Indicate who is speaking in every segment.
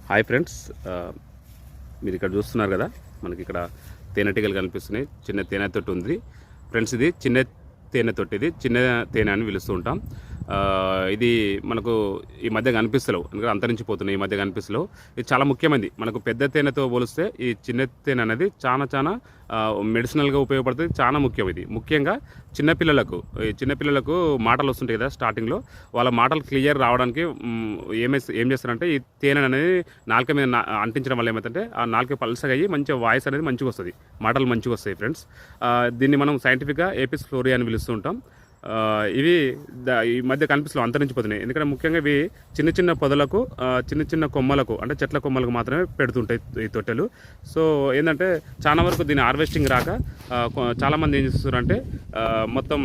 Speaker 1: Hi friends, మీరు ఇక్కడ చూస్తున్నారు కదా, మనకి ఇక్కడ తేనెటీగలు కనిపిస్తున్నాయి. చిన్న తేనె తొట్టి ఉంది ఫ్రెండ్స్. ఇది చిన్న తేనె తొట్టి, ఇది చిన్న తేనె అని పిలుస్తూ ఉంటాం. ఇది మనకు ఈ మధ్య కనిపిస్తలేవు, ఎందుకంటే అంతరించిపోతున్నాయి ఈ మధ్య కనిపిస్తలేవు. ఇది చాలా ముఖ్యమైనది. మనకు పెద్ద తేనెతో పోలిస్తే ఈ చిన్న తేనె అనేది చాలా మెడిసినల్గా ఉపయోగపడుతుంది. చాలా ముఖ్యం. ఇది ముఖ్యంగా చిన్నపిల్లలకు మాటలు వస్తుంటాయి కదా స్టార్టింగ్లో, వాళ్ళ మాటలు క్లియర్ రావడానికి ఏం చేస్తారంటే ఈ తేనె అనేది నాలుక మీద అంటించడం వల్ల ఏమవుతుందంటే ఆ నాలుక పల్సగా అయ్యి మంచిగా వాయిస్ అనేది మంచిగా వస్తుంది, మాటలు మంచిగా వస్తాయి ఫ్రెండ్స్. దీన్ని మనం సైంటిఫిక్గా ఏపిస్ ఫ్లోరియా అని పిలుస్తూ ఉంటాం. ఇవి ఈ మధ్య కనిపిస్తూ అంతరించిపోతున్నాయి, ఎందుకంటే ముఖ్యంగా ఇవి చిన్న పొదలకు, చిన్న కొమ్మలకు, అంటే చెట్ల కొమ్మలకు మాత్రమే పెడుతుంటాయి ఈ తొట్టెలు. సో ఏంటంటే చాలా వరకు దీని హార్వెస్టింగ్ రాక చాలామంది ఏం చేస్తారంటే మొత్తం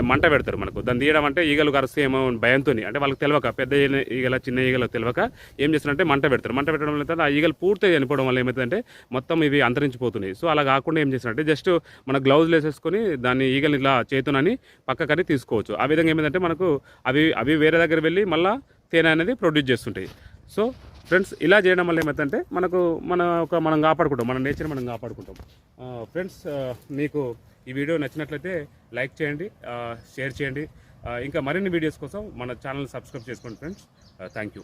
Speaker 1: మంట పెడతారు. మనకు దాన్ని తీయడం అంటే ఈగలు కరిస్తే ఏమో భయంతో, అంటే వాళ్ళకి తెలియక, పెద్ద ఈగల చిన్న ఈగలు తెలియక ఏం చేస్తారంటే మంట పెడతారు. మంట పెట్టడం వల్ల ఆ ఈగలు పూర్తిగా చనిపోవడం వల్ల ఏమవుతుందంటే మొత్తం ఇవి అంతరించిపోతున్నాయి. సో అలా కాకుండా ఏం చేస్తారంటే జస్ట్ మన గ్లౌజులు వేసేసుకొని దాన్ని ఈగలు ఇలా చేతునని పక్కకని తీసుకోవచ్చు. ఆ విధంగా ఏమైందంటే మనకు అవి వేరే దగ్గర వెళ్ళి మళ్ళీ తేనె అనేది ప్రొడ్యూస్ చేస్తుంటాయి. సో ఫ్రెండ్స్, ఇలా చేయడం వల్ల ఏమవుతుందంటే మనం కాపాడుకుంటాం, మన నేచర్ మనం కాపాడుకుంటాం. ఫ్రెండ్స్, మీకు ఈ వీడియో నచ్చినట్లయితే లైక్ చేయండి, షేర్ చేయండి. ఇంకా మరిన్ని వీడియోస్ కోసం మన ఛానల్ సబ్స్క్రైబ్ చేసుకోండి ఫ్రెండ్స్. Thank you.